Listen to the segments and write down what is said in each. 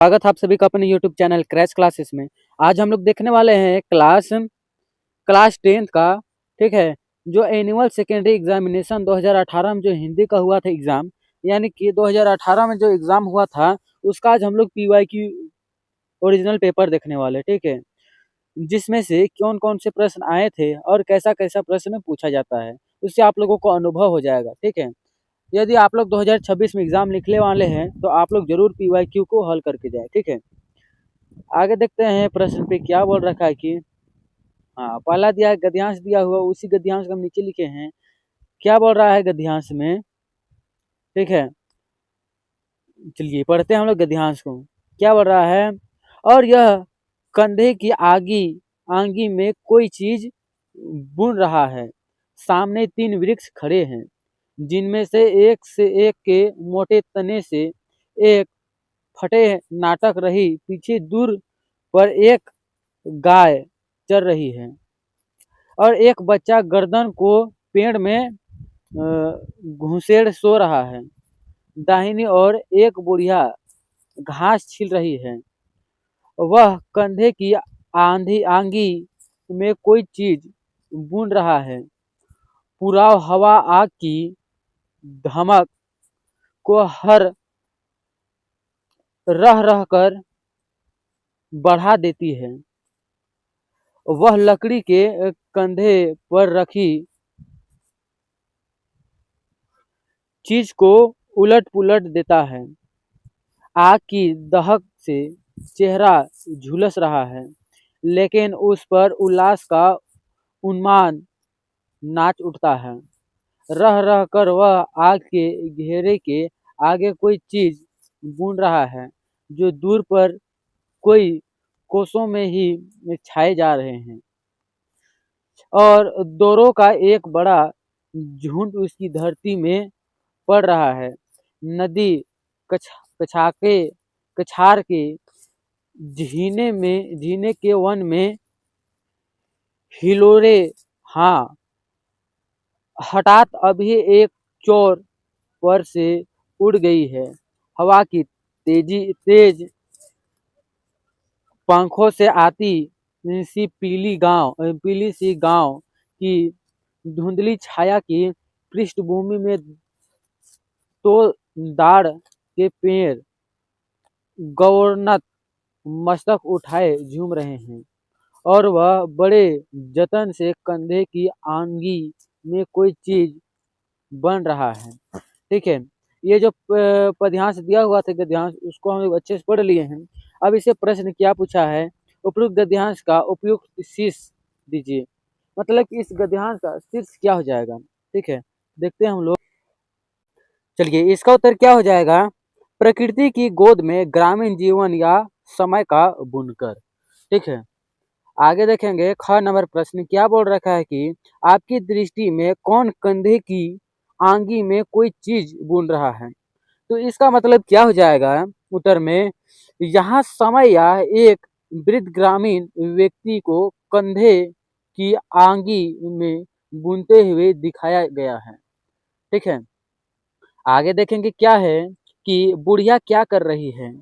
स्वागत है आप सभी का अपने YouTube चैनल क्रैश क्लासेस में। आज हम लोग देखने वाले हैं क्लास 10th का, ठीक है, जो एनुअल सेकेंडरी एग्जामिनेशन 2018 में जो हिंदी का हुआ था एग्जाम, यानी कि 2018 में जो एग्जाम हुआ था उसका आज हम लोग PYQ ओरिजिनल पेपर देखने वाले, ठीक है, जिसमें से कौन कौन से प्रश्न आए थे और कैसा कैसा प्रश्न पूछा जाता है, उससे आप लोगों को अनुभव हो जाएगा, ठीक है। यदि आप लोग 2026 में एग्जाम लिखने वाले हैं तो आप लोग जरूर PYQ को हल करके जाए, ठीक है। आगे देखते हैं प्रश्न पे क्या बोल रखा है कि पहला दिया गद्यांश दिया हुआ, उसी गद्यांश को हम नीचे लिखे हैं। क्या बोल रहा है गद्यांश में, ठीक है, चलिए पढ़ते हैं हम लोग गद्यांश को। क्या बोल रहा है, और यह कंधे की आंगी में कोई चीज बुन रहा है। सामने 3 वृक्ष खड़े हैं, जिनमें से एक के मोटे तने से एक फटे नाटक रही। पीछे दूर पर एक गाय चर रही है और एक बच्चा गर्दन को पेड़ में घुसेड़ सो रहा है। दाहिनी ओर एक बुढ़िया घास छील रही है। वह कंधे की आंगी में कोई चीज बुन रहा है। पुराव हवा आग की धमक को हर रह कर बढ़ा देती है। वह लकड़ी के कंधे पर रखी चीज को उलट पुलट देता है। आग की दहक से चेहरा झुलस रहा है, लेकिन उस पर उल्लास का उन्माद नाच उठता है। रह कर वह आग के घेरे के आगे कोई चीज बुन रहा है, जो दूर पर कोई कोसों में ही छाए जा रहे हैं, और दोरों का एक बड़ा झुंड उसकी धरती में पड़ रहा है। नदी कछार के झीने के वन में हिलोरे, हाँ, हठात अभी एक चोर पर से उड़ गई है। हवा की तेज पंखों से आती सी पीली सी गांव की धुंधली छाया की पृष्ठभूमि में तो दाड़ के पेड़ गवर्नत मस्तक उठाए झूम रहे हैं, और वह बड़े जतन से कंधे की आंगी में कोई चीज बन रहा है, ठीक है। ये जो पद्यांश दिया हुआ था गद्यांश, उसको हम लोग अच्छे से पढ़ लिए हैं। अब इसे प्रश्न क्या पूछा है, उपयुक्त गद्यांश का उपयुक्त शीर्ष दीजिए। मतलब कि इस गद्यांश का शीर्ष क्या हो जाएगा, ठीक है, देखते हैं हम लोग। चलिए इसका उत्तर क्या हो जाएगा, प्रकृति की गोद में ग्रामीण जीवन या समय का बुनकर, ठीक है। आगे देखेंगे ख नंबर प्रश्न क्या बोल रखा है कि आपकी दृष्टि में कौन कंधे की आंगी में कोई चीज बुन रहा है। तो इसका मतलब क्या हो जाएगा उत्तर में, यहाँ समय या एक वृद्ध ग्रामीण व्यक्ति को कंधे की आंगी में बुनते हुए दिखाया गया है, ठीक है। आगे देखेंगे क्या है कि बुढ़िया क्या कर रही है।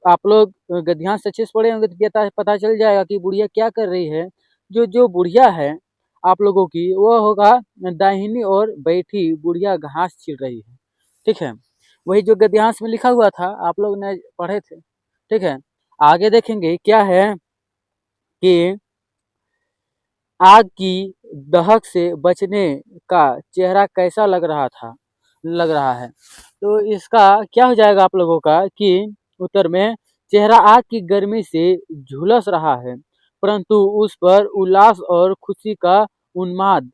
आप लोग गद्यांश अच्छे से पढ़े होंगे तो पता चल जाएगा कि बुढ़िया क्या कर रही है। जो बुढ़िया है आप लोगों की, वो होगा दाहिनी ओर बैठी बुढ़िया घास छील रही है, ठीक है। वही जो गद्यांश में लिखा हुआ था आप लोग ने पढ़े थे, ठीक है। आगे देखेंगे क्या है कि आग की दहक से बचने का चेहरा कैसा लग रहा है। तो इसका क्या हो जाएगा आप लोगों का कि उत्तर में, चेहरा आग की गर्मी से झुलस रहा है, परंतु उस पर उल्लास और खुशी का उन्माद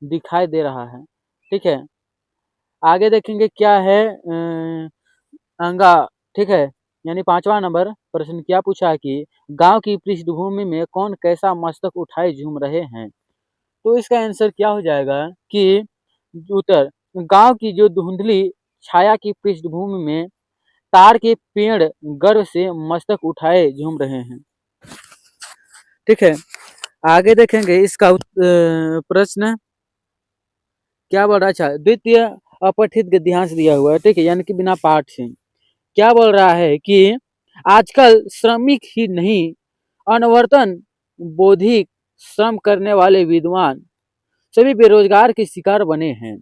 दिखाई दे रहा है, ठीक है। आगे देखेंगे क्या है अंगा, ठीक है, यानी 5वां नंबर प्रश्न क्या पूछा है कि गांव की पृष्ठभूमि में कौन कैसा मस्तक उठाए झूम रहे हैं। तो इसका आंसर क्या हो जाएगा कि उत्तर, गांव की जो धुंधली छाया की पृष्ठभूमि में ताड़ के पेड़ गर्व से मस्तक उठाए झूम रहे हैं, ठीक है। आगे देखेंगे इसका प्रश्न क्या बोल रहा है। अच्छा, द्वितीय अपठित गद्यांश दिया हुआ है, ठीक है, यानी कि बिना पाठ से क्या बोल रहा है कि आजकल श्रमिक ही नहीं, अनवरतन बौद्धिक श्रम करने वाले विद्वान सभी बेरोजगार के शिकार बने हैं।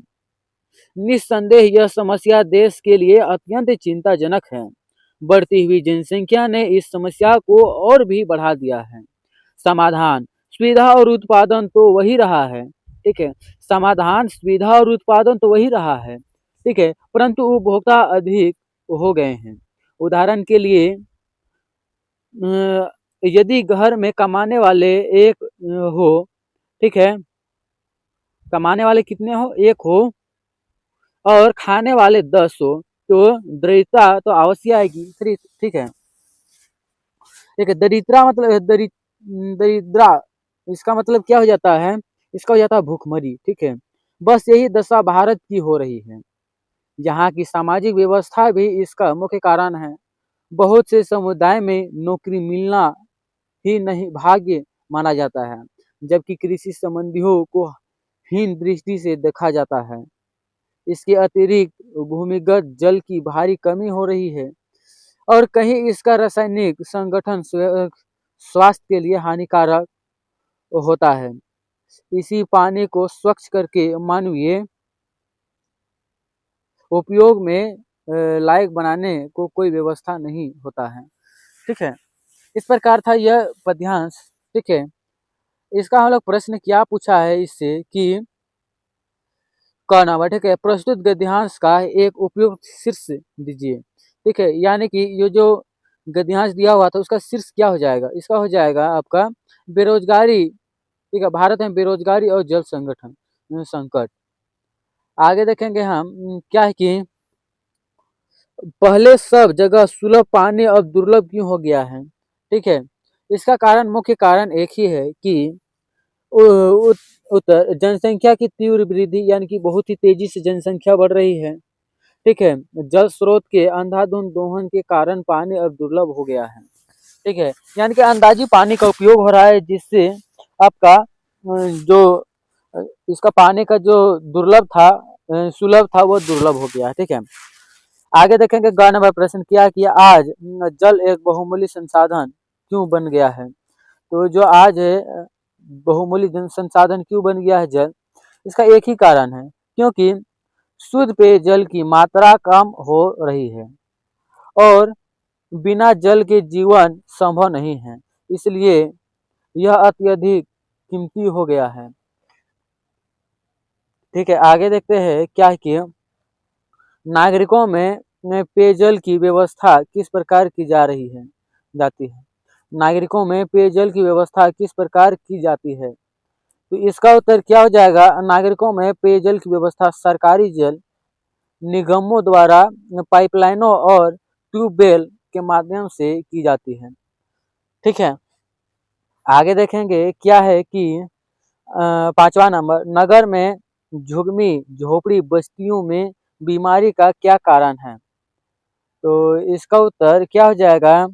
निस्संदेह यह समस्या देश के लिए अत्यंत चिंताजनक है। बढ़ती हुई जनसंख्या ने इस समस्या को और भी बढ़ा दिया है। समाधान, सुविधा और उत्पादन तो वही रहा है, ठीक है। समाधान, सुविधा और उत्पादन तो वही रहा है, ठीक है, परंतु उपभोक्ता अधिक हो गए हैं। उदाहरण के लिए यदि घर में कमाने वाले एक हो, ठीक है, कमाने वाले कितने हो, एक हो, और खाने वाले 10 हो, तो दरिद्रता तो अवश्य आएगी, ठीक है। ठीक है, दरिद्रा मतलब दरिद्रा, इसका मतलब क्या हो जाता है, इसका हो जाता है भूखमरी, ठीक है। बस यही दशा भारत की हो रही है। यहाँ की सामाजिक व्यवस्था भी इसका मुख्य कारण है। बहुत से समुदाय में नौकरी मिलना ही नहीं भाग्य माना जाता है, जबकि कृषि संबंधियों को हीन दृष्टि से देखा जाता है। इसके अतिरिक्त भूमिगत जल की भारी कमी हो रही है और कहीं इसका रासायनिक संगठन स्वास्थ्य के लिए हानिकारक होता है। इसी पानी को स्वच्छ करके मानवीय उपयोग में लायक बनाने को कोई व्यवस्था नहीं होता है, ठीक है। इस प्रकार था यह पद्यांश, ठीक है। इसका हम लोग प्रश्न क्या पूछा है इससे कि कहना हुआ, ठीक है, प्रस्तुत गद्यांश का एक उपयुक्त शीर्ष दीजिए, ठीक है। यानी कि ये जो गद्यांश दिया हुआ था उसका शीर्ष क्या हो जाएगा, इसका हो जाएगा आपका बेरोजगारी, ठीक है, भारत में बेरोजगारी और जल संकट। आगे देखेंगे हम क्या है कि पहले सब जगह सुलभ पानी अब दुर्लभ क्यों हो गया है, ठीक है। इसका कारण, मुख्य कारण एक ही है कि उत्तर जनसंख्या की तीव्र वृद्धि, यानी कि बहुत ही तेजी से जनसंख्या बढ़ रही है, ठीक है। जल स्रोत के अंधाधुंध दोहन के कारण पानी अब दुर्लभ हो गया है, ठीक है। यानी कि अंदाजी पानी का उपयोग हो रहा है, जिससे आपका जो इसका पानी का जो दुर्लभ था, सुलभ था, वो दुर्लभ हो गया, ठीक है। आगे देखेंगे ग नंबर प्रश्न क्या किया, आज जल एक बहुमूल्य संसाधन क्यों बन गया है। तो जो आज है बहुमूल्य जन संसाधन क्यों बन गया है जल, इसका एक ही कारण है, क्योंकि शुद्ध पेयजल की मात्रा कम हो रही है और बिना जल के जीवन संभव नहीं है, इसलिए यह अत्यधिक कीमती हो गया है, ठीक है। आगे देखते हैं क्या कि नागरिकों में पेयजल की व्यवस्था किस प्रकार की जाती है। नागरिकों में पेयजल की व्यवस्था किस प्रकार की जाती है, तो इसका उत्तर क्या हो जाएगा, नागरिकों में पेयजल की व्यवस्था सरकारी जल निगमों द्वारा पाइपलाइनों और ट्यूबवेल के माध्यम से की जाती है, ठीक है। आगे देखेंगे क्या है कि 5वां नंबर, नगर में झुग्गी झोपड़ी बस्तियों में बीमारी का क्या कारण है। तो इसका उत्तर क्या हो जाएगा,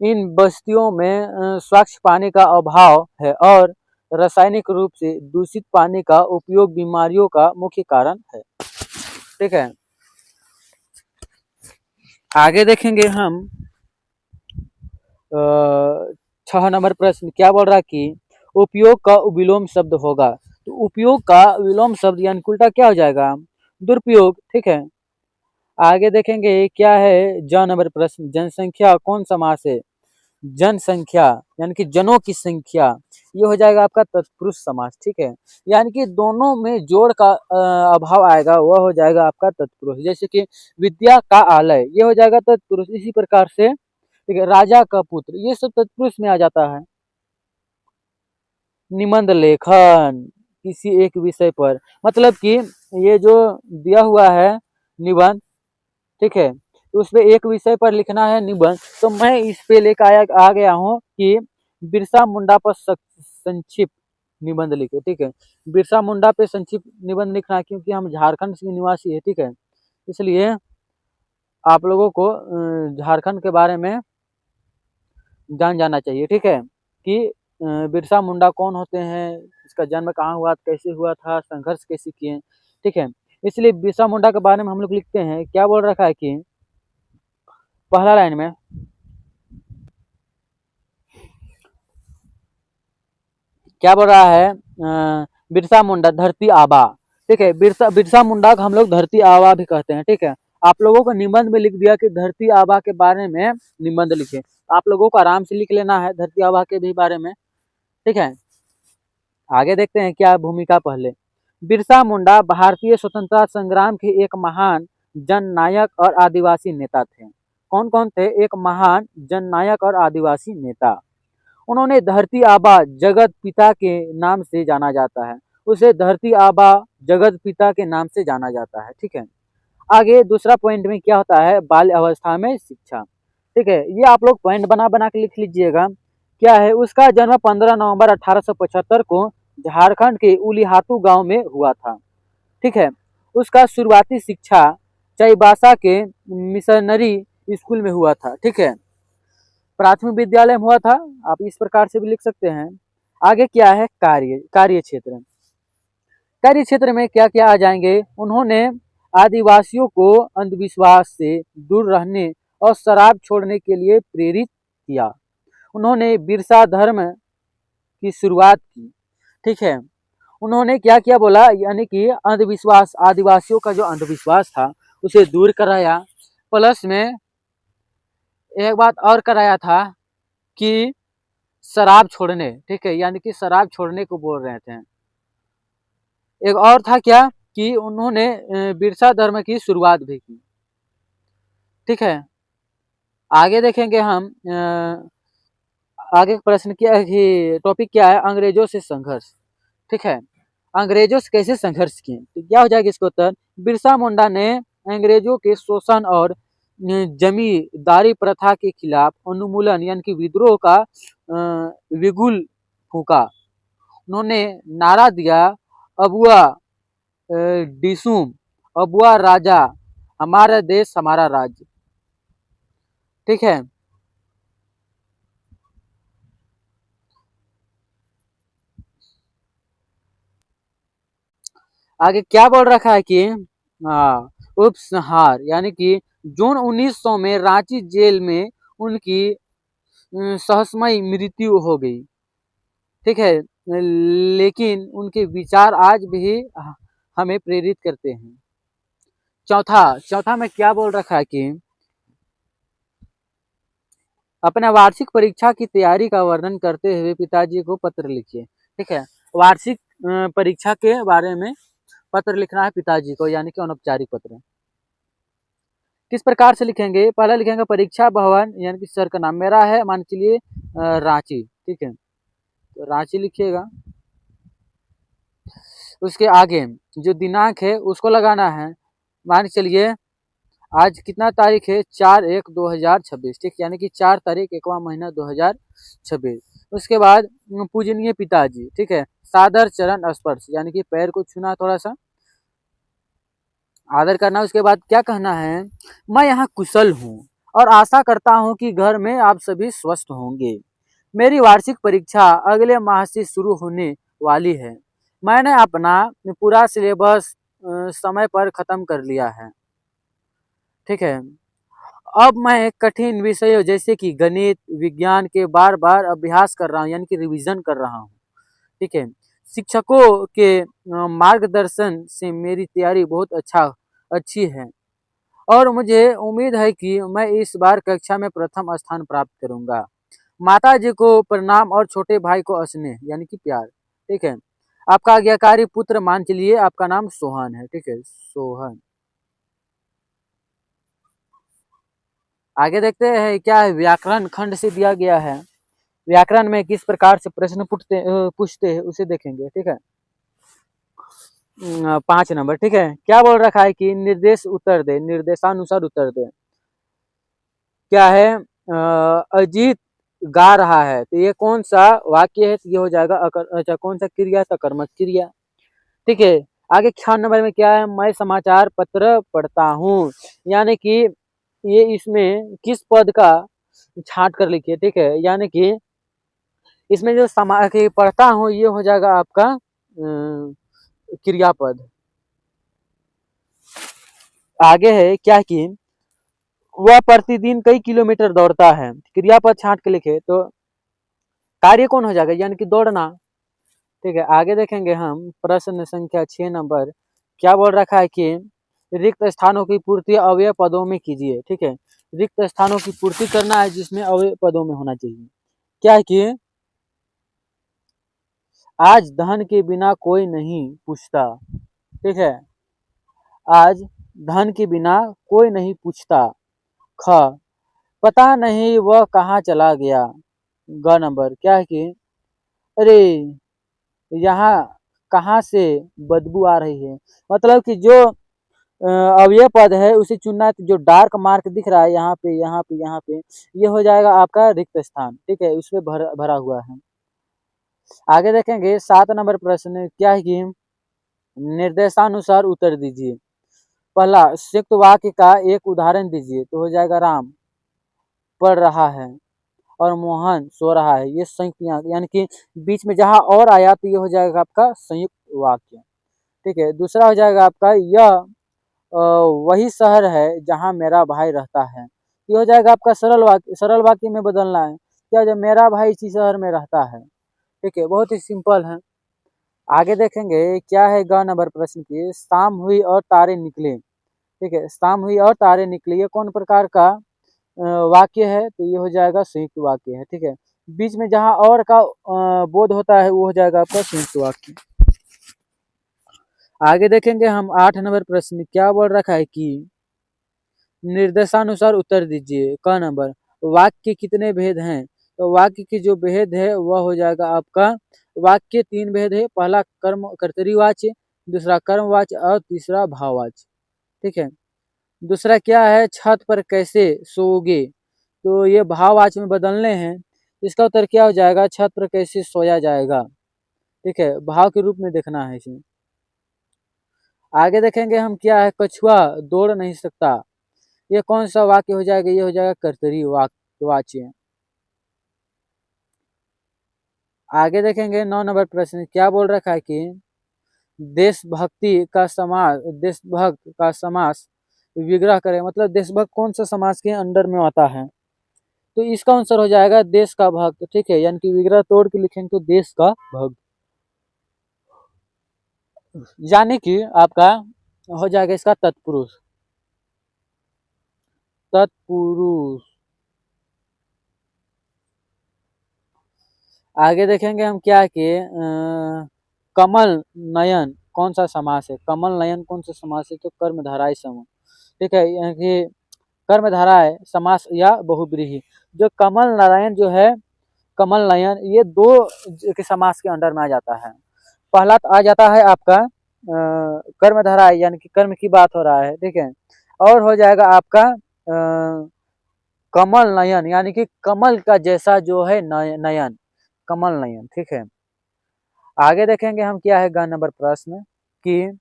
इन बस्तियों में स्वच्छ पानी का अभाव है और रासायनिक रूप से दूषित पानी का उपयोग बीमारियों का मुख्य कारण है, ठीक है। आगे देखेंगे हम 6 नंबर प्रश्न क्या बोल रहा है कि उपयोग का विलोम शब्द होगा। तो उपयोग का विलोम शब्द यानी उल्टा क्या हो जाएगा, दुरुपयोग, ठीक है। आगे देखेंगे क्या है ज नंबर प्रश्न, जनसंख्या कौन समास है। जनसंख्या यानी कि जनों की संख्या, ये हो जाएगा आपका तत्पुरुष समास, ठीक है। यानी कि दोनों में जोड़ का अभाव आएगा, वह हो जाएगा आपका तत्पुरुष। जैसे कि विद्या का आलय, ये हो जाएगा तत्पुरुष। इसी प्रकार से ठीक है, राजा का पुत्र, ये सब तत्पुरुष में आ जाता है। निबंध लेखन किसी एक विषय पर, मतलब कि ये जो दिया हुआ है निबंध, ठीक है, तो उसपे एक विषय पर लिखना है निबंध। तो मैं इस पे लेकर आ गया हूँ कि बिरसा मुंडा पर संक्षिप्त निबंध लिखे, ठीक है। बिरसा मुंडा पे संक्षिप्त निबंध लिखना है, क्योंकि हम झारखंड के निवासी है, ठीक है। इसलिए आप लोगों को झारखंड के बारे में जान जाना चाहिए, ठीक है, कि बिरसा मुंडा कौन होते हैं, इसका जन्म कहाँ हुआ, कैसे हुआ था, संघर्ष कैसे किए, ठीक है। इसलिए बिरसा मुंडा के बारे में हम लोग लिखते हैं। क्या बोल रखा है कि पहला लाइन में क्या बोल रहा है, बिरसा मुंडा धरती आबा। ठीक है, बिरसा बिरसा मुंडा को हम लोग धरती आबा भी कहते हैं। ठीक है, आप लोगों को निबंध में लिख दिया कि धरती आबा के बारे में निबंध लिखे। आप लोगों को आराम से लिख लेना है धरती आबा के भी बारे में। ठीक है, आगे देखते हैं क्या भूमिका पहले। बिरसा मुंडा भारतीय स्वतंत्रता संग्राम के एक महान जननायक और आदिवासी नेता थे। कौन कौन थे? एक महान जननायक और आदिवासी नेता। उन्होंने धरती आबा जगत पिता के नाम से जाना जाता है। उसे धरती आबा जगत पिता के नाम से जाना जाता है। ठीक है, आगे दूसरा पॉइंट में क्या होता है, बाल्य अवस्था में शिक्षा। ठीक है, ये आप लोग पॉइंट बना बना के लिख लीजिएगा। क्या है, उसका जन्म 15 नवंबर 1875 को झारखंड के उलिहातू गांव में हुआ था। ठीक है, उसका शुरुआती शिक्षा चाईबासा के मिशनरी स्कूल में हुआ था। ठीक है, प्राथमिक विद्यालय में हुआ था। आप इस प्रकार से भी लिख सकते हैं। आगे क्या है, कार्य क्षेत्र। कार्य क्षेत्र में क्या क्या आ जाएंगे, उन्होंने आदिवासियों को अंधविश्वास से दूर रहने और शराब छोड़ने के लिए प्रेरित किया। उन्होंने बिरसा धर्म की शुरुआत की। ठीक है, उन्होंने क्या क्या बोला, यानी कि अंधविश्वास, आदिवासियों का जो अंधविश्वास था उसे दूर कराया। प्लस में एक बात और कराया था कि शराब छोड़ने, ठीक है, यानी कि शराब छोड़ने को बोल रहे थे। एक और था क्या कि उन्होंने बिरसा धर्म की शुरुआत भी की। ठीक है, आगे देखेंगे हम। आगे प्रश्न क्या है कि टॉपिक क्या है, अंग्रेजों से संघर्ष। ठीक है, अंग्रेजों से कैसे संघर्ष किए, तो क्या हो जाएगा इसका उत्तर, बिरसा मुंडा ने अंग्रेजों के शोषण और जमींदारी प्रथा के खिलाफ उन्मूलन यानी कि विद्रोह का बिगुल फूंका। उन्होंने नारा दिया, अबुआ डिसूम, अबुआ राजा, हमारा देश हमारा राज्य। ठीक है, आगे क्या बोल रखा है कि उपसंहार, यानी कि जून 1900 में रांची जेल में उनकी सहसमय मृत्यु हो गई। ठीक है, लेकिन उनके विचार आज भी हमें प्रेरित करते हैं। चौथा में क्या बोल रखा है कि अपने वार्षिक परीक्षा की तैयारी का वर्णन करते हुए पिताजी को पत्र लिखिए। ठीक है, वार्षिक परीक्षा के बारे में पत्र लिखना है पिताजी को, यानी कि अनौपचारिक पत्र। किस प्रकार से लिखेंगे, पहला लिखेंगे परीक्षा भवन, यानी कि सर का नाम मेरा है, मान के चलिए रांची। ठीक है, तो रांची लिखिएगा। उसके आगे जो दिनांक है उसको लगाना है। मान के चलिए आज कितना तारीख है, 4/1/2026। ठीक, यानी कि 4 तारीख 1वां महीना 2026। उसके बाद पूजनीय पिताजी। ठीक है, सादर चरण स्पर्श, यानी कि पैर को छूना, थोड़ा सा आदर करना। उसके बाद क्या कहना है, मैं यहाँ कुशल हूँ और आशा करता हूँ कि घर में आप सभी स्वस्थ होंगे। मेरी वार्षिक परीक्षा अगले माह से शुरू होने वाली है। मैंने अपना पूरा सिलेबस समय पर खत्म कर लिया है। ठीक है, अब मैं कठिन विषयों जैसे कि गणित विज्ञान के बार बार अभ्यास कर रहा हूँ, यानी कि रिवीजन कर रहा हूँ। ठीक है, शिक्षकों के मार्गदर्शन से मेरी तैयारी बहुत अच्छी है और मुझे उम्मीद है कि मैं इस बार कक्षा में प्रथम स्थान प्राप्त करूंगा। माता जी को प्रणाम और छोटे भाई को स्नेह, यानी कि प्यार। ठीक है, आपका आज्ञाकारी पुत्र, मान चलिए आपका नाम सोहन है। ठीक है, सोहन। आगे देखते हैं क्या है, व्याकरण खंड से दिया गया है। व्याकरण में किस प्रकार से प्रश्न पूछते हैं उसे देखेंगे। ठीक है, 5 नंबर। ठीक है, क्या बोल रखा है कि निर्देश उत्तर दे, निर्देशानुसार उत्तर दे। क्या है, अजीत गा रहा है, तो ये कौन सा वाक्य है, तो ये हो जाएगा अच्छा, कौन सा क्रिया, सकर्मक क्रिया। ठीक है, आगे 6 नंबर में क्या है, मैं समाचार पत्र पढ़ता हूँ, यानी कि ये इसमें किस पद का छांट कर लिखिए। ठीक है, यानी कि इसमें जो पढ़ता हूँ ये हो जाएगा आपका क्रियापद। आगे है क्या कि वह प्रतिदिन कई किलोमीटर दौड़ता है, क्रियापद छांट के लिखे तो कार्य कौन हो जाएगा, यानी कि दौड़ना। ठीक है, आगे देखेंगे हम प्रश्न संख्या 6 नंबर। क्या बोल रखा है कि रिक्त स्थानों की पूर्ति अव्यय पदों में कीजिए। ठीक है, रिक्त स्थानों की पूर्ति करना है जिसमें अव्यय पदों में होना चाहिए। क्या है कि आज धन के बिना कोई नहीं पूछता। ठीक है, आज धन के बिना कोई नहीं पूछता। ख, पता नहीं वह कहाँ चला गया। ग नंबर, क्या है कि अरे यहाँ कहाँ से बदबू आ रही है। मतलब कि जो अवयव पद है उसे चुनना है। जो डार्क मार्क दिख रहा है यहाँ पे यहाँ पे यहाँ पे, ये हो जाएगा आपका रिक्त स्थान। ठीक है, उसमें भरा हुआ है। आगे देखेंगे 7 नंबर प्रश्न। क्या है कि निर्देशानुसार उत्तर दीजिए। पहला, संयुक्त वाक्य का एक उदाहरण दीजिए। तो हो जाएगा राम पढ़ रहा है और मोहन सो रहा है। ये संयुक्त, यानी कि बीच में जहां और आया तो ये हो जाएगा आपका संयुक्त वाक्य। ठीक है, दूसरा हो जाएगा आपका यह वही शहर है जहां मेरा भाई रहता है। ये हो जाएगा आपका सरल वाक्य। सरल वाक्य में बदलना है। क्या, जब मेरा भाई इसी शहर में रहता है। ठीक है, बहुत ही सिंपल है। आगे देखेंगे क्या है ग नंबर प्रश्न की। शाम हुई और तारे निकले। ठीक है, शाम हुई और तारे निकले, ये कौन प्रकार का वाक्य है। तो ये हो जाएगा संयुक्त वाक्य है। ठीक है, बीच में जहां और का बोध होता है वो हो जाएगा आपका संयुक्त वाक्य। आगे देखेंगे हम 8 नंबर प्रश्न। क्या बोल रखा है कि निर्देशानुसार उत्तर दीजिए। क नंबर, वाक्य के कितने भेद हैं। तो वाक्य के जो भेद है वह हो जाएगा आपका, वाक्य 3 भेद है। पहला कर्म कर्तरीवाच्य, दूसरा कर्मवाच्य और तीसरा भाववाच्य। ठीक है, दूसरा क्या है, छत पर कैसे सोओगे। तो ये भाववाच्य में बदलने हैं। इसका उत्तर क्या हो जाएगा, छत पर कैसे सोया जाएगा। ठीक है, भाव के रूप में देखना है इसमें। आगे देखेंगे हम क्या है, कछुआ दौड़ नहीं सकता। ये कौन सा वाक्य हो जाएगा, ये हो जाएगा कर्तरी वाच्य। आगे देखेंगे 9 नंबर प्रश्न। क्या बोल रखा है कि देशभक्ति का समास, देशभक्त का समास विग्रह करें। मतलब देशभक्त कौन सा समास के अंडर में आता है। तो इसका आंसर हो जाएगा देश का भक्त। ठीक है, यानी कि विग्रह तोड़ के लिखेंगे तो देश का भक्त, यानी कि आपका हो जाएगा इसका तत्पुरुष। तत्पुरुष। आगे देखेंगे हम क्या कि कमल नयन कौन सा समास है। कमल नयन कौन सा समास है, तो कर्मधारय समूह। ठीक है, यानी कि कर्मधारय समास या बहुब्रीहि। जो कमल नारायण जो है, कमल नयन, ये दो के समास के अंडर में आ जाता है। पहला आ जाता है आपका कर्मधारय, यानी कि कर्म की बात हो रहा है। ठीक है, और हो जाएगा आपका कमल नयन, यानी कि कमल का जैसा जो है नयन, कमल नयन। ठीक है, आगे देखेंगे हम क्या है ग नंबर प्रश्न कि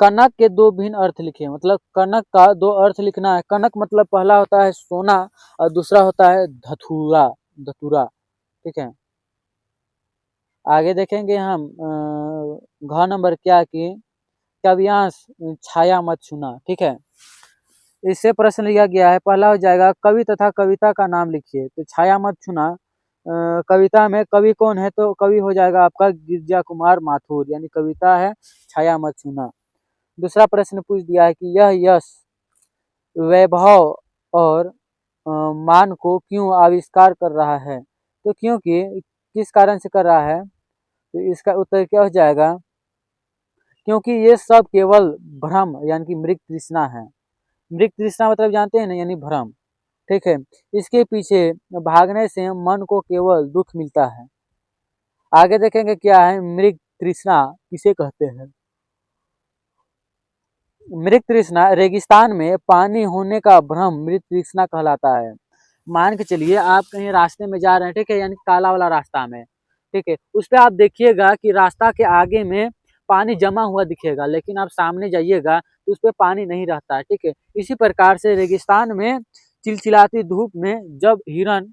कनक के दो भिन्न अर्थ लिखे। मतलब कनक का दो अर्थ लिखना है। कनक मतलब पहला होता है सोना और दूसरा होता है धतूरा, धतूरा। ठीक है, आगे देखेंगे हम घ नंबर क्या कि काव्यांश छाया मत छूना। ठीक है, इससे प्रश्न लिया गया है। पहला हो जाएगा कवि तथा कविता का नाम लिखिए। तो छाया मत छूना कविता में कवि कौन है, तो कवि हो जाएगा आपका गिरजा कुमार माथुर, यानी कविता है छाया मत छूना। दूसरा प्रश्न पूछ दिया है कि यह यश वैभव और मान को क्यों आविष्कार कर रहा है। तो क्योंकि किस कारण से कर रहा है, तो इसका उत्तर क्या हो जाएगा, क्योंकि ये सब केवल भ्रम यानी कि मृग तृष्णा है। मृग तृष्णा मतलब जानते हैं ना, यानी भ्रम। ठीक है, इसके पीछे भागने से मन को केवल दुख मिलता है। आगे देखेंगे क्या है, मृग तृष्णा किसे कहते हैं। मृग तृष्णा रेगिस्तान में पानी होने का भ्रम मृग तृष्णा कहलाता है। मान के चलिए आप कहीं रास्ते में जा रहे हैं। ठीक है, यानी काला वाला रास्ता में। ठीक है, उस पर आप देखिएगा कि रास्ता के आगे में पानी जमा हुआ दिखेगा, लेकिन आप सामने जाइएगा तो उस पर पानी नहीं रहता है। ठीक है, इसी प्रकार से रेगिस्तान में चिलचिलाती धूप में जब हिरन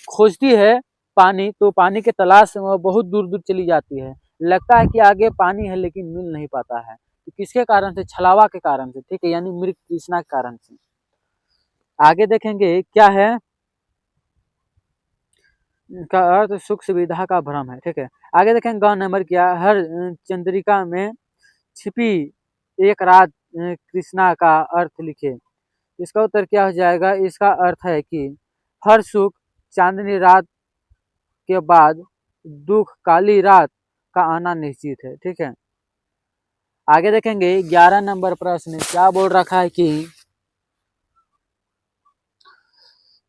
खोजती है पानी, तो पानी के तलाश में बहुत दूर दूर चली जाती है। लगता है कि आगे पानी है लेकिन मिल नहीं पाता है। तो किसके कारण से, छलावा के कारण से। ठीक है, यानी मृग तृष्णा के कारण से। आगे देखेंगे क्या है, का अर्थ सुख सुविधा का भ्रम है। ठीक है, आगे देखें ग नंबर क्या, हर चंद्रिका में छिपी एक रात कृष्णा का अर्थ लिखे। इसका उत्तर क्या हो जाएगा, इसका अर्थ है कि हर सुख चांदनी रात के बाद दुख काली रात का आना निश्चित है। ठीक है, आगे देखेंगे 11 नंबर प्रश्न क्या बोल रखा है कि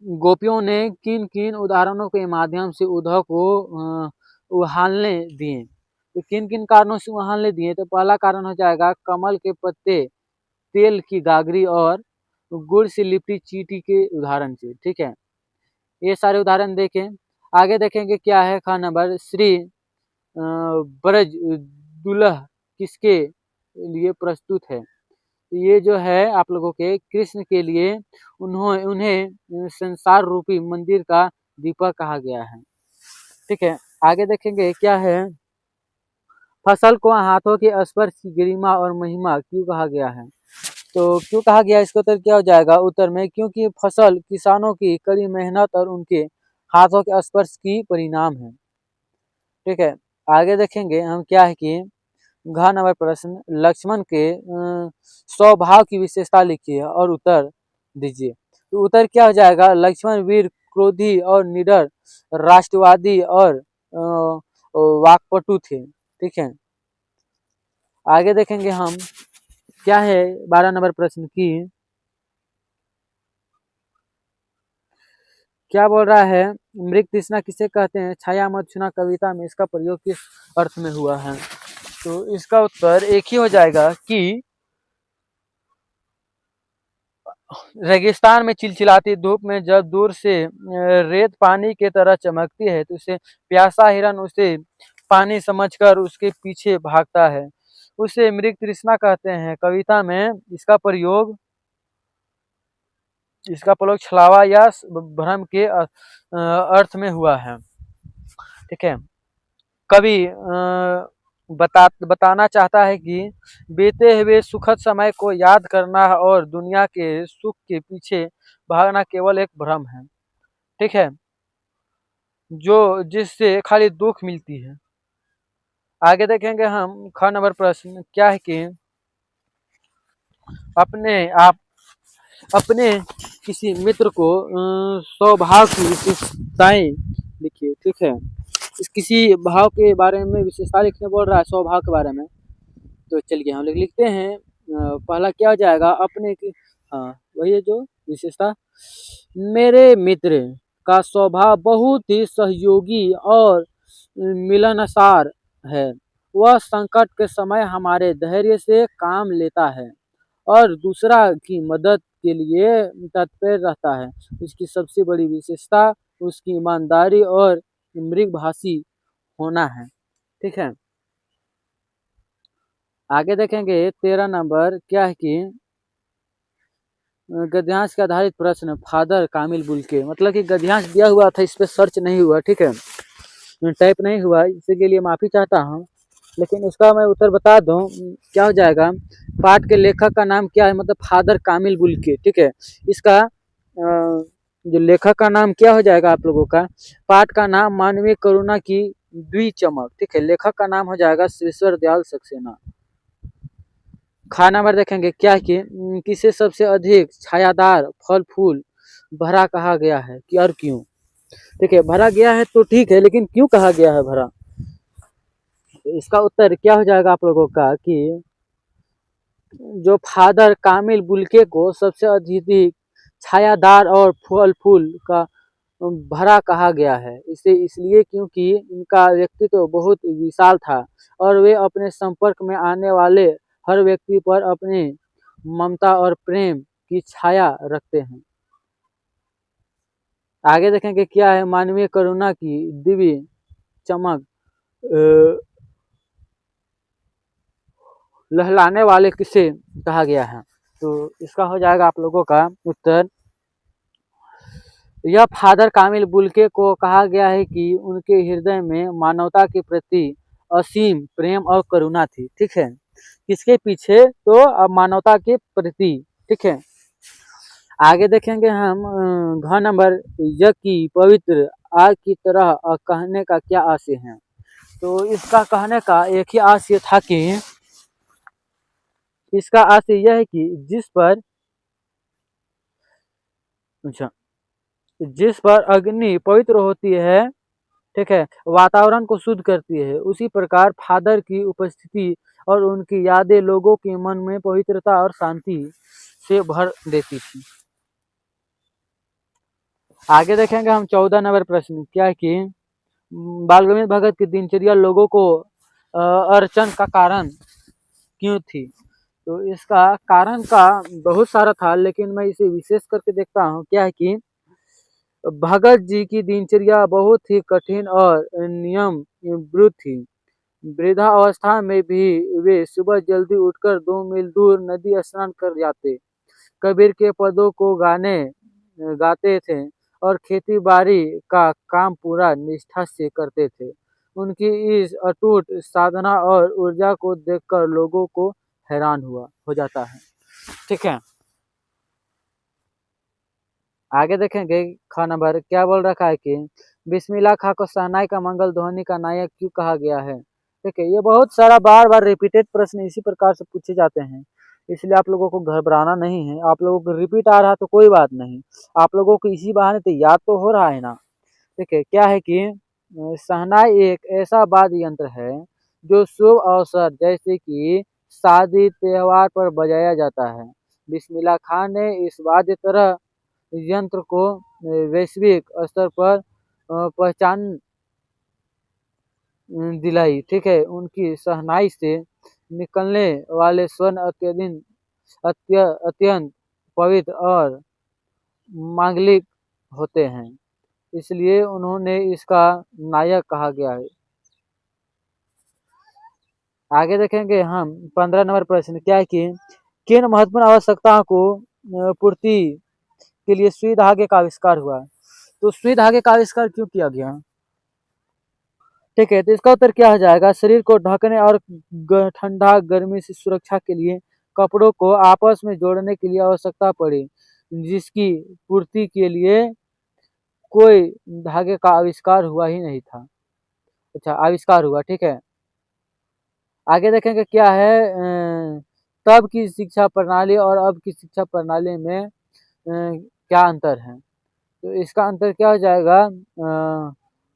गोपियों ने किन किन उदाहरणों के माध्यम से उद्धव को उहालने दिए। तो किन किन कारणों से उहालने दिए, तो पहला कारण हो जाएगा कमल के पत्ते, तेल की गागरी और गुड़ से लिपटी चींटी के उदाहरण से। ठीक है, ये सारे उदाहरण देखें। आगे देखेंगे क्या है ख नंबर, श्री ब्रज दुल्ह किसके लिए प्रस्तुत है। ये जो है आप लोगों के कृष्ण के लिए उन्हें संसार रूपी मंदिर का दीपक कहा गया है। ठीक है, आगे देखेंगे क्या है, फसल को हाथों के स्पर्श की गरिमा और महिमा क्यों कहा गया है। तो क्यों कहा गया, इसका उत्तर क्या हो जाएगा, उत्तर में क्योंकि फसल किसानों की कड़ी मेहनत और उनके हाथों के स्पर्श की परिणाम है। ठीक है, आगे देखेंगे हम क्या है कि घ नंबर प्रश्न, लक्ष्मण के स्वभाव की विशेषता लिखिए और उत्तर दीजिए। तो उत्तर क्या हो जाएगा, लक्ष्मण वीर, क्रोधी और निडर, राष्ट्रवादी और वाकपटु थे। ठीक है, आगे देखेंगे हम क्या है 12 नंबर प्रश्न की क्या बोल रहा है, मृग तृष्णा किसे कहते हैं, छाया मत छूना कविता में इसका प्रयोग किस अर्थ में हुआ है। तो इसका उत्तर एक ही हो जाएगा कि रेगिस्तान में चिलचिलाती धूप में जब दूर से रेत पानी की तरह चमकती है तो उसे प्यासा हिरन उसे पानी समझकर उसके पीछे भागता है, उसे मृग तृष्णा कहते हैं। कविता में इसका प्रयोग छलावा या भ्रम के अर्थ में हुआ है। ठीक है, कवि बताना चाहता है कि बीते हुए सुखद समय को याद करना और दुनिया के सुख के पीछे भागना केवल एक भ्रम है। ठीक है, जो जिससे खाली दुख मिलती है। आगे देखेंगे हम ख नंबर प्रश्न क्या है कि अपने किसी मित्र को स्वभाव की विशेषताएं लिखिए। ठीक है, किसी भाव के बारे में विशेषता लिखने बोल रहा है, स्वभाव के बारे में। तो चलिए हम लोग लिखते हैं, पहला क्या हो जाएगा, अपने की, हाँ वही है जो विशेषता, मेरे मित्र का स्वभाव बहुत ही सहयोगी और मिलनसार है। वह संकट के समय हमारे धैर्य से काम लेता है और दूसरा की मदद के लिए तत्पर रहता है। उसकी सबसे बड़ी विशेषता उसकी ईमानदारी और मृगभाषी होना है। ठीक है, आगे देखेंगे 13 नंबर क्या है कि गद्यांश के आधारित प्रश्न, फादर कामिल बुल्के, मतलब कि गद्यांश दिया हुआ था, इस पर सर्च नहीं हुआ। ठीक है, टाइप नहीं हुआ, इसके लिए माफ़ी चाहता हूँ, लेकिन उसका मैं उत्तर बता दूं क्या हो जाएगा, पाठ के लेखक का नाम क्या है, मतलब फादर कामिल बुल्के। ठीक है, इसका जो लेखक का नाम क्या हो जाएगा आप लोगों का, पाठ का नाम मानवीय करुणा की द्विचमक। ठीक है, लेखक का नाम हो जाएगा श्रीश्वर दयाल सक्सेना। खा नंबर देखेंगे क्या कि किसे सबसे अधिक छायादार फल फूल भरा कहा गया है कि और क्यों। ठीक है, भरा गया है तो ठीक है, लेकिन क्यों कहा गया है भरा, इसका उत्तर क्या हो जाएगा आप लोगों का कि जो फादर कामिल बुल्के को सबसे अधिक छायादार और फल फूल का भरा कहा गया है, इसे इसलिए क्योंकि इनका व्यक्तित्व बहुत विशाल था और वे अपने संपर्क में आने वाले हर व्यक्ति पर अपने ममता और प्रेम की छाया रखते हैं। आगे देखेंगे क्या है, मानवीय करुणा की दिव्य चमक लहलाने वाले किसे कहा गया है। तो इसका हो जाएगा आप लोगों का उत्तर, यह फादर कामिल बुल्के को कहा गया है कि उनके हृदय में मानवता के प्रति असीम प्रेम और करुणा थी। ठीक है, किसके पीछे, तो मानवता के प्रति। ठीक है, आगे देखेंगे हम घ नंबर, यज्ञ की पवित्र आग की तरह कहने का क्या आशय है। तो इसका कहने का एक ही आशय था कि इसका आशय यह है कि अच्छा जिस पर अग्नि पवित्र होती है, ठीक है, वातावरण को शुद्ध करती है, उसी प्रकार फादर की उपस्थिति और उनकी यादें लोगों के मन में पवित्रता और शांति से भर देती थी। आगे देखेंगे हम 14 नंबर प्रश्न, क्या है कि बाल गणेश भगत की दिनचर्या लोगों को अड़चन का कारण क्यों थी। तो इसका कारण का बहुत सारा था, लेकिन मैं इसे विशेष करके देखता हूँ। क्या है कि भगत जी की दिनचर्या बहुत ही कठिन और नियमबद्ध थी। वृद्धावस्था में भी वे सुबह जल्दी उठकर 2 मील दूर नदी स्नान कर जाते, कबीर के पदों को गाते थे और खेती बाड़ी का काम पूरा निष्ठा से करते थे। उनकी इस अटूट साधना और ऊर्जा को देखकर लोगों को हैरान हो जाता है। ठीक है, आगे देखेंगे। ख नंबर क्या बोल रखा है कि बिस्मिल्लाह खां को शहनाई का मंगल ध्वनि का नायक क्यों कहा गया है। ठीक है, ये बहुत सारा बार बार रिपीटेड प्रश्न इसी प्रकार से पूछे जाते हैं, इसलिए आप लोगों को घबराना नहीं है। आप लोगों को रिपीट आ रहा है तो कोई बात नहीं, आप लोगों को इसी बहाने तो याद तो हो रहा है ना। ठीक है, क्या है कि शहनाई एक ऐसा वाद्य यंत्र है जो शुभ अवसर जैसे कि शादी त्योहार पर बजाया जाता है। बिस्मिल्लाह खान ने इस वाद्य तरह यंत्र को वैश्विक स्तर पर पहचान दिलाई। ठीक है, उनकी शहनाई से निकलने वाले स्वर अत्यंत पवित्र और मांगलिक होते हैं, इसलिए उन्होंने इसका नायक कहा गया है। आगे देखेंगे हम 15 नंबर प्रश्न, क्या है कि किन महत्वपूर्ण आवश्यकताओं को पूर्ति के लिए सुई धागे का आविष्कार हुआ। तो सुई धागे का आविष्कार क्यों किया गया। ठीक है, तो इसका उत्तर क्या हो जाएगा। शरीर को ढकने और ठंडा गर्मी से सुरक्षा के लिए कपड़ों को आपस में जोड़ने के लिए आवश्यकता पड़ी, जिसकी पूर्ति के लिए कोई धागे का आविष्कार हुआ ही नहीं था। अच्छा, आविष्कार हुआ। ठीक है, आगे देखेंगे क्या है। तब की शिक्षा प्रणाली और अब की शिक्षा प्रणाली में क्या अंतर है। तो इसका अंतर क्या हो जाएगा।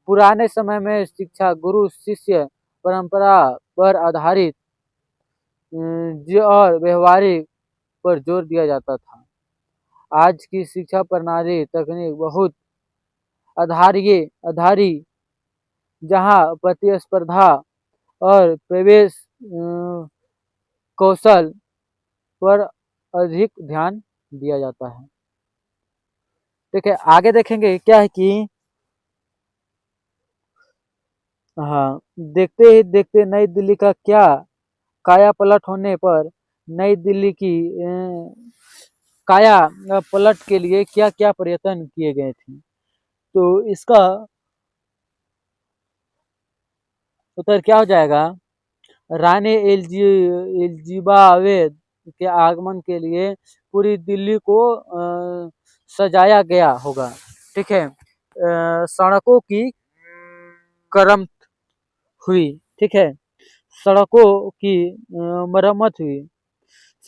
पुराने समय में शिक्षा गुरु शिष्य परंपरा पर आधारित और व्यवहारिक पर जोर दिया जाता था। आज की शिक्षा प्रणाली तकनीक बहुत आधारी, जहां प्रतिस्पर्धा और प्रवेश कौशल पर अधिक ध्यान दिया जाता है। ठीक है, आगे देखेंगे क्या है कि हाँ, देखते ही देखते नई दिल्ली का क्या काया पलट होने पर नई दिल्ली की काया पलट के लिए क्या क्या प्रयत्न किए गए थे। तो इसका उत्तर क्या हो जाएगा। रानी एलिजाबेथ के आगमन के लिए पूरी दिल्ली को सजाया गया होगा। ठीक है, सड़कों की मरम्मत हुई। ठीक है, सड़कों की मरम्मत हुई,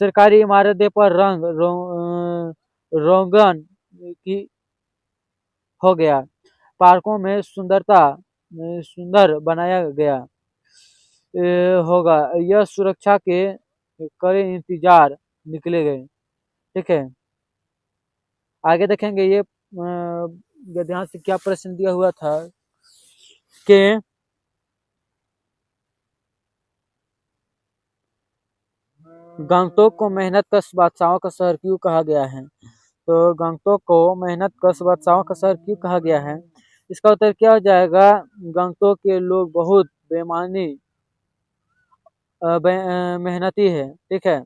सरकारी इमारतें पर रोगन की हो गया, पार्कों में सुंदर बनाया गया होगा। यह सुरक्षा के कड़े इंतजार निकले गए। ठीक है, आगे देखेंगे। ये गद्यांश से क्या प्रश्न दिया हुआ था कि गंगटोक को मेहनत कश बादशाहों का शहर क्यों कहा गया है। तो गंगटोक को मेहनत कश बादशाहों का शहर क्यों कहा गया है। इसका उत्तर क्या हो जाएगा। गंगटोक के लोग बहुत मेहनती है। ठीक है,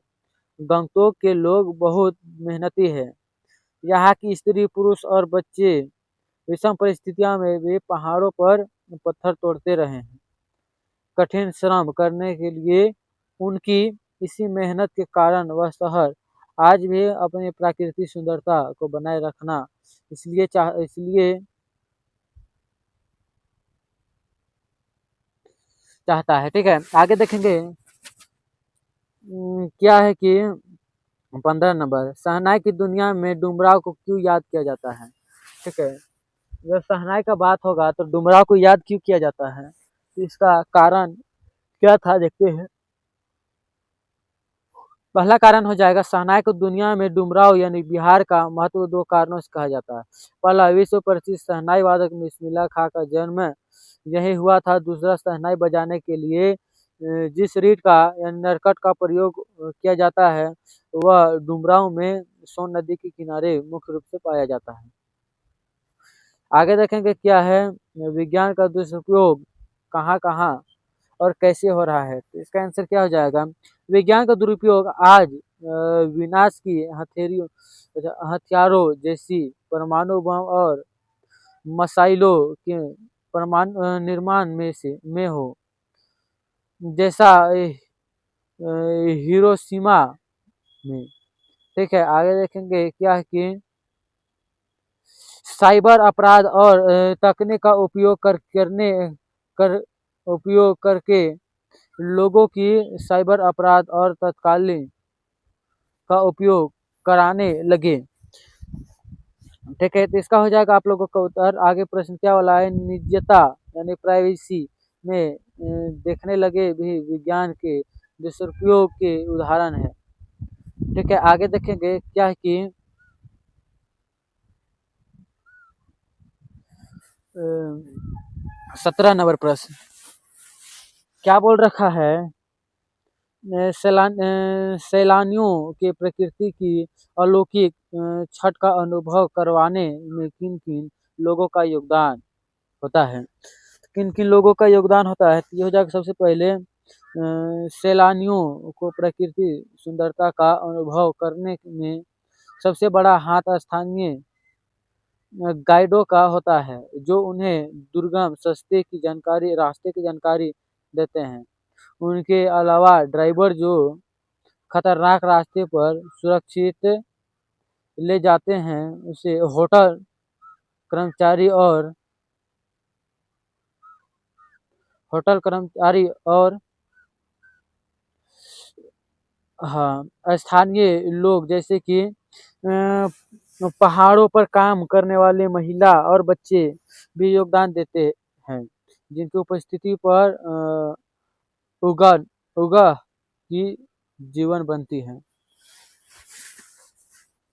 गंगटोक के लोग बहुत मेहनती है। यहाँ की स्त्री पुरुष और बच्चे विषम परिस्थितियों में भी पहाड़ों पर पत्थर तोड़ते रहे हैं। कठिन श्रम करने के लिए उनकी इसी मेहनत के कारण वह शहर आज भी अपनी प्राकृतिक सुंदरता को बनाए रखना इसलिए चाहता है। ठीक है, आगे देखेंगे क्या है कि 15 नंबर, शहनाई की दुनिया में डुमराव को क्यों याद किया जाता है। ठीक है, जब शहनाई का बात होगा तो डुमराव को याद क्यों किया जाता है, तो इसका कारण क्या था देखते हैं। पहला कारण हो जाएगा, शहनाई को दुनिया में डुमराव यानी बिहार का महत्व दो कारणों से कहा जाता है। पहला, विश्व प्रसिद्ध शहनाई वादक बिस्मिल्लाह खां का जन्म यही हुआ था। दूसरा, शहनाई बजाने के लिए जिस रीड का यानी नरकट का प्रयोग किया जाता है वह डुमराव में सोन नदी के किनारे मुख्य रूप से पाया जाता है। आगे देखेंगे क्या है, विज्ञान का दुष्प्रयोग कहाँ कहाँ और कैसे हो रहा है, तो इसका आंसर क्या हो जाएगा, विज्ञान का दुरुपयोग आज विनाश की हथियारों जैसी परमाणु बम और मिसाइलों के परमाणु निर्माण में हो, जैसा हिरोशिमा में। ठीक है, आगे देखेंगे क्या है कि साइबर अपराध और तकनीक का उपयोग करके लोगों की साइबर अपराध और तत्कालीन का उपयोग कराने लगे। ठीक है, तो इसका हो जाएगा आप लोगों का उत्तर। आगे प्रश्न क्या वाला है, निजता यानी प्राइवेसी में देखने लगे भी विज्ञान के दुष्प्रयोग के उदाहरण है। ठीक है, आगे देखेंगे क्या है कि 17 नंबर प्रश्न क्या बोल रखा है, सैलानियों के प्रकृति की अलौकिक छठ का अनुभव करवाने में किन किन लोगों का योगदान होता है। किन किन लोगों का योगदान होता है, ये हो जाएगा सबसे पहले सैलानियों को प्रकृति सुंदरता का अनुभव करने में सबसे बड़ा हाथ स्थानीय गाइडों का होता है, जो उन्हें दुर्गम रास्ते की जानकारी देते हैं। उनके अलावा ड्राइवर जो खतरनाक रास्ते पर सुरक्षित ले जाते हैं, उसे कर्मचारी और होटल कर्मचारी और हाँ स्थानीय लोग जैसे कि पहाड़ों पर काम करने वाले महिला और बच्चे भी योगदान देते हैं, जिनकी उपस्थिति पर उगा की जीवन बनती है।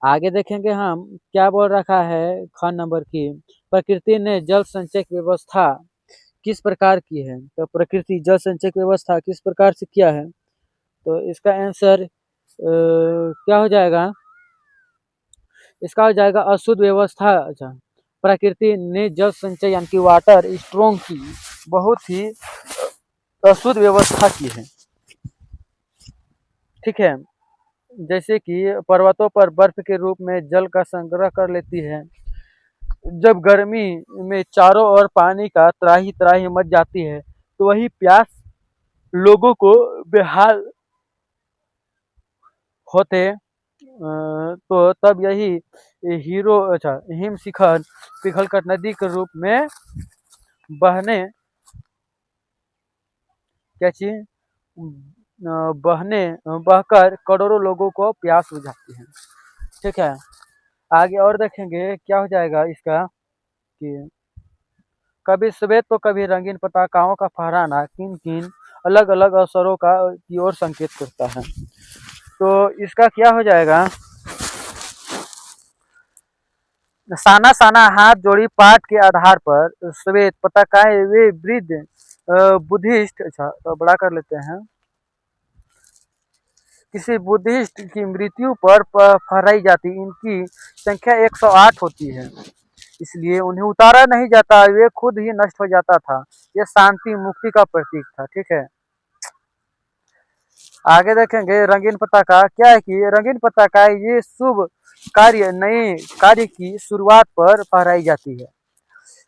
आगे देखेंगे हम क्या बोल रखा है, ख नंबर की प्रकृति ने जल संचय की व्यवस्था किस प्रकार की है, तो प्रकृति जल संचय की व्यवस्था किस प्रकार से किया है, तो इसका आंसर क्या हो जाएगा, इसका हो जाएगा अशुद्ध व्यवस्था। अच्छा, प्रकृति ने जल संचय यानी कि वाटर स्ट्रॉन्ग की बहुत ही अशुद्ध व्यवस्था की है। ठीक है, जैसे कि पर्वतों पर बर्फ के रूप में जल का संग्रह कर लेती है। जब गर्मी में चारों ओर पानी का त्राही त्राही मच जाती है तो वही प्यास लोगों को बेहाल होते तो तब यही हिम शिखर पिघलकर नदी के रूप में बहकर करोड़ों लोगों को प्यास बुझाती है। ठीक है, आगे और देखेंगे क्या हो जाएगा इसका कि कभी श्वेत तो कभी रंगीन पताकाओं का फहराना किन किन अलग अलग अवसरों की ओर संकेत करता है, तो इसका क्या हो जाएगा, साना साना हाथ जोड़ी पाठ के आधार पर श्वेत पताकाएं वे वृद्ध बुद्धिस्ट, अच्छा तो बड़ा कर लेते हैं, किसी बुद्धिस्ट की मृत्यु पर फहराई जाती, इनकी संख्या 108 होती है, इसलिए उन्हें उतारा नहीं जाता, वे खुद ही नष्ट हो जाता था। यह शांति मुक्ति का प्रतीक था। ठीक है, आगे देखेंगे रंगीन पताका क्या है कि रंगीन पताका ये शुभ नए कार्य की शुरुआत पर फहराई जाती है।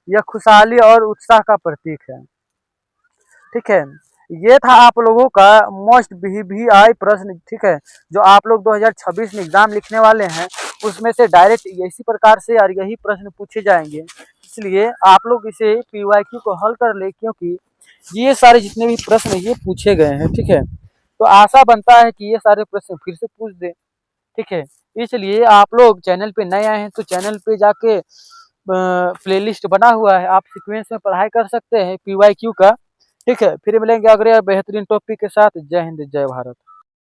यह खुशहाली और उत्साह का प्रतीक है। ठीक है, ये था आप लोगों का मोस्ट वीवीआई प्रश्न। ठीक है, जो आप लोग 2026 में एग्जाम लिखने वाले हैं उसमें से डायरेक्ट इसी प्रकार से और यही प्रश्न पूछे जाएंगे। इसलिए आप लोग इसे PYQ को हल कर ले, क्योंकि ये सारे जितने भी प्रश्न हैं ये पूछे गए हैं, ठीक है। तो आशा बनता है कि ये सारे प्रश्न फिर से पूछ दे, ठीक है। इसलिए आप लोग चैनल पे नए आए हैं तो चैनल पे जाके प्लेलिस्ट बना हुआ है, आप सीक्वेंस में पढ़ाई कर सकते हैं PYQ का, ठीक है। फिर मिलेंगे अगले बेहतरीन टॉपिक के साथ। जय हिंद, जय भारत।